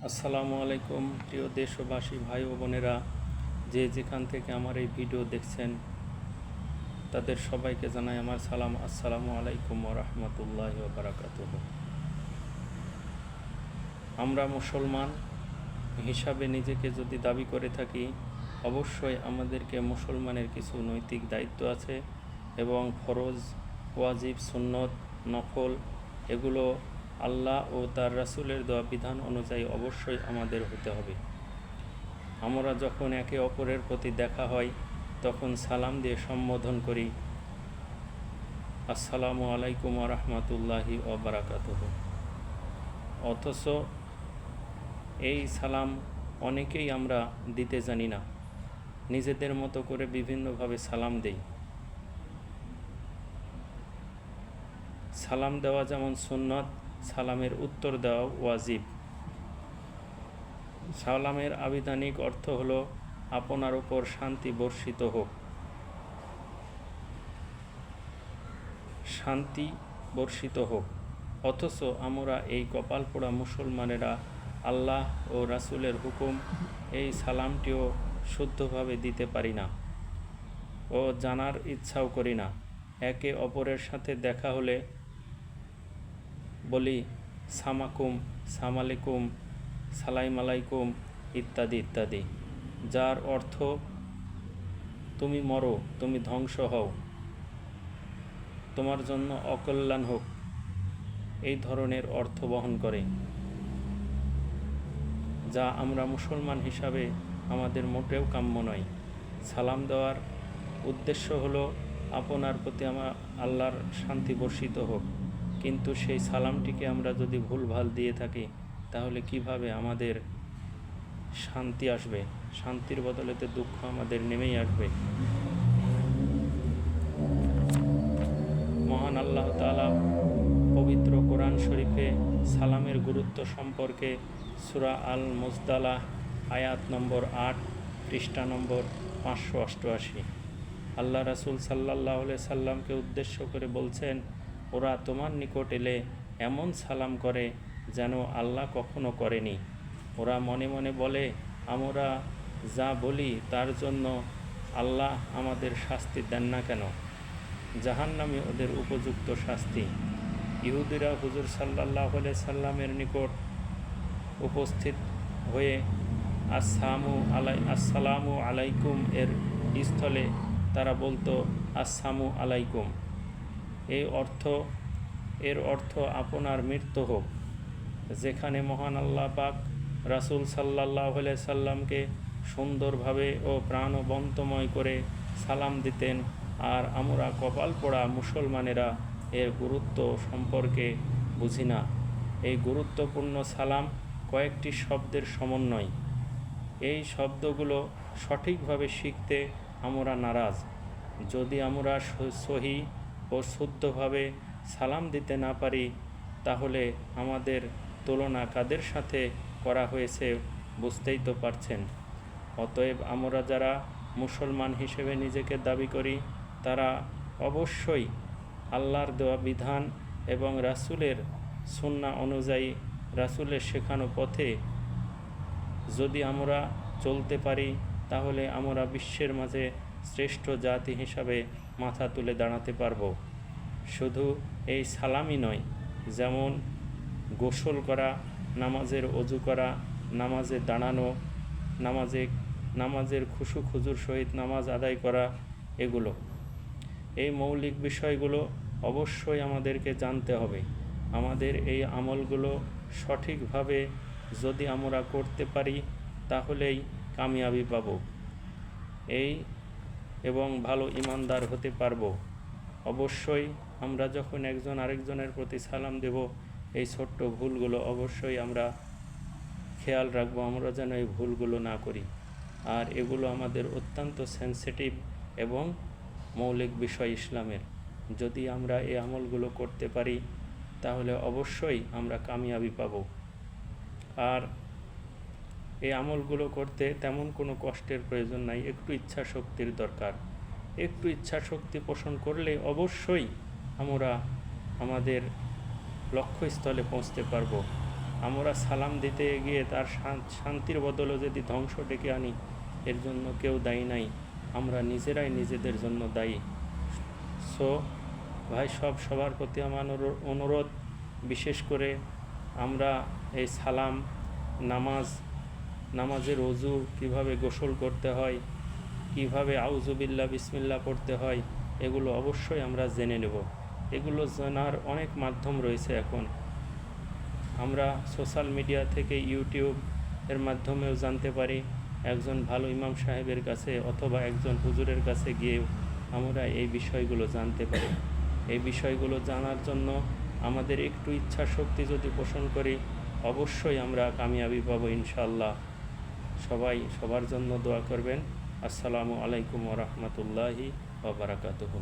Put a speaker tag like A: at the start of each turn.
A: আসসালামু আলাইকুম প্রিয় দেশবাসী ভাই ও বোনেরা, যে যেখান থেকে আমার এই ভিডিও দেখছেন তাদের সবাইকে জানাই আমার সালাম। আসসালামু আলাইকুম ওয়া রাহমাতুল্লাহি ওয়া বারাকাতুহু। আমরা মুসলমান হিসাবে নিজেকে যদি দাবি করে থাকি, অবশ্যই আমাদেরকে মুসলমানের কিছু নৈতিক দায়িত্ব আছে এবং ফরজ, ওয়াজিব, সুন্নত, নফল এগুলো আল্লাহ ও তার রাসূলের দেওয়া বিধান অনুযায়ী অবশ্যই আমাদের হতে হবে। আমরা যখন একে অপরের প্রতি দেখা হয় তখন সালাম দিয়ে সম্বোধন করি, আসসালামু আলাইকুম ওয়া রাহমাতুল্লাহি ওয়া বারাকাতুহু। অথচ এই সালাম অনেকেই আমরা দিতে জানি না, নিজেদের মতো করে বিভিন্নভাবে সালাম দেই। সালাম দেওয়া যেমন সুন্নত, সালামের উত্তর দেওয়া ওয়াজিব। সালামের আবিধানিক অর্থ হলো আপনার উপর শান্তি বর্ষিত হোক, শান্তি বর্ষিত হোক। অথচ আমরা এই কপাল পোড়া মুসলমানেরা আল্লাহ ও রাসূলের হুকুম এই সালামটিও শুদ্ধভাবে দিতে পারি না ও জানার ইচ্ছাও করি না। একে অপরের সাথে দেখা হলে বলি সামাকুম, সামালিকুম, সালাইম আলাইকুম ইত্যাদি ইত্যাদি, যার অর্থ তুমি মরো, তুমি ধ্বংস হও, তোমার জন্য অকল্যাণ হোক, এই ধরনের অর্থ বহন করে, যা আমরা মুসলমান হিসাবে আমাদের মোটেও কাম্য নয়। সালাম দেওয়ার উদ্দেশ্য হলো আপনার প্রতি আমার আল্লাহর শান্তি বর্ষিত হোক, কিন্তু সেই সালামটিকে আমরা যদি ভুলভাল দিয়ে থাকি তাহলে কিভাবে আমাদের শান্তি আসবে? শান্তির বদলেতে দুঃখ আমাদের নেমেই আসবে। মহান আল্লাহ তাআলা পবিত্র কোরআন শরীফে সালামের গুরুত্ব সম্পর্কে সূরা আল মুজদালাহ আয়াত নম্বর 8 পৃষ্ঠা নম্বর 588 আল্লাহ রাসূল সাল্লাল্লাহু আলাইহি সাল্লামকে উদ্দেশ্য করে বলছেন, ওরা তোমার নিকট এলে এমন সালাম করে যেন আল্লাহ কখনো করেনি। ওরা মনে মনে বলে, আমরা যা বলি তার জন্য আল্লাহ আমাদের শাস্তি দেন না কেন? জাহান্নামে ওদের উপযুক্ত শাস্তি। ইহুদিরা হুজুর সাল্লাল্লাহু আলাইহি সাল্লামের নিকট উপস্থিত হয়ে আসসালামু আলাইকুম এর স্থলে তারা বলতো আসসামু আলাইকুম। এর অর্থ আপনার মৃত্যু হোক। যেখানে মহান আল্লাহ পাক রাসূল সাল্লাল্লাহু আলাইহি সাল্লামকে সুন্দরভাবে ও প্রাণবন্তময় করে সালাম দিতেন, আর আমরা কপাল পোড়া মুসলমানেরা এর গুরুত্ব সম্পর্কে বুঝি না। এই গুরুত্বপূর্ণ সালাম কয়েকটি শব্দের সমন্বয়। এই শব্দগুলো সঠিকভাবে শিখতে আমরা নারাজ। যদি আমরা সহি ও শুদ্ধভাবে সালাম দিতে না পারি তাহলে আমাদের তুলনা কাদের সাথে করা হয়েছে বুঝতেই তো পারছেন। অতএব আমরা যারা মুসলমান হিসেবে নিজেকে দাবি করি তারা অবশ্যই আল্লাহর দেওয়া বিধান এবং রাসূলের সুন্নাহ অনুযায়ী, রাসূলের শেখানো পথে যদি আমরা চলতে পারি তাহলে আমরা বিশ্বের মাঝে শ্রেষ্ঠ জাতি হিসাবে মাথা তুলে দাঁড়াতে পারব। শুধু এই সালামই নয়, যেমন গোসল করা, নামাজের অজু করা, নামাজে দাঁড়ানো, নামাজের খুশু খুজুর সহিত নামাজ আদায় করা, এগুলো এই মৌলিক বিষয়গুলো অবশ্যই আমাদেরকে জানতে হবে। আমাদের এই আমলগুলো সঠিকভাবে যদি আমরা করতে পারি তাহলেই কামিয়াবি পাব এবং ভালো ইমানদার হতে পারব। অবশ্যই আমরা যখন একজন আরেকজনের প্রতি সালাম দেব, এই ছোট্ট ভুলগুলো অবশ্যই আমরা খেয়াল রাখবো, আমরা যেন এই ভুলগুলো না করি। আর এগুলো আমাদের অত্যন্ত সেনসিটিভ এবং মৌলিক বিষয় ইসলামের। যদি আমরা এই আমলগুলো করতে পারি তাহলে অবশ্যই আমরা কামিয়াবি পাব। আর এই আমলগুলো করতে তেমন কোনো কষ্টের প্রয়োজন নাই, একটু ইচ্ছা শক্তির দরকার। একটু ইচ্ছা শক্তি পোষণ করলে অবশ্যই আমরা আমাদের লক্ষ্যস্থলে পৌঁছতে পারব। আমরা সালাম দিতে গিয়ে তার শান্তির বদলে যদি ধ্বংস ডেকে আনি, এর জন্য কেউ দায়ী নাই, আমরা নিজেরাই নিজেদের জন্য দায়ী। সো ভাই, সবার প্রতি আমার অনুরোধ, বিশেষ করে আমরা এই সালাম, নামাজের অজু কিভাবে গোসল করতে হয়, কিভাবে আউযুবিল্লাহ বিসমিল্লাহ পড়তে হয়, এগুলো অবশ্যই আমরা জেনে নেব। এগুলো জানার অনেক মাধ্যম রয়েছে এখন। আমরা সোশ্যাল মিডিয়া থেকে, ইউটিউব এর মাধ্যমেও জানতে পারি। একজন ভালো ইমাম সাহেবের কাছে অথবা একজন হুজুরের কাছে গিয়েও আমরা এই বিষয়গুলো জানতে পারি। এই বিষয়গুলো জানার জন্য আমাদের একটু ইচ্ছা শক্তি যদি পোষণ করি, অবশ্যই আমরা কামিয়াবি পাবো ইনশাআল্লাহ। সবাই সবার জন্য দোয়া করবেন। আসসালামু আলাইকুম ওয়া রাহমাতুল্লাহি ওয়া বারাকাতুহু।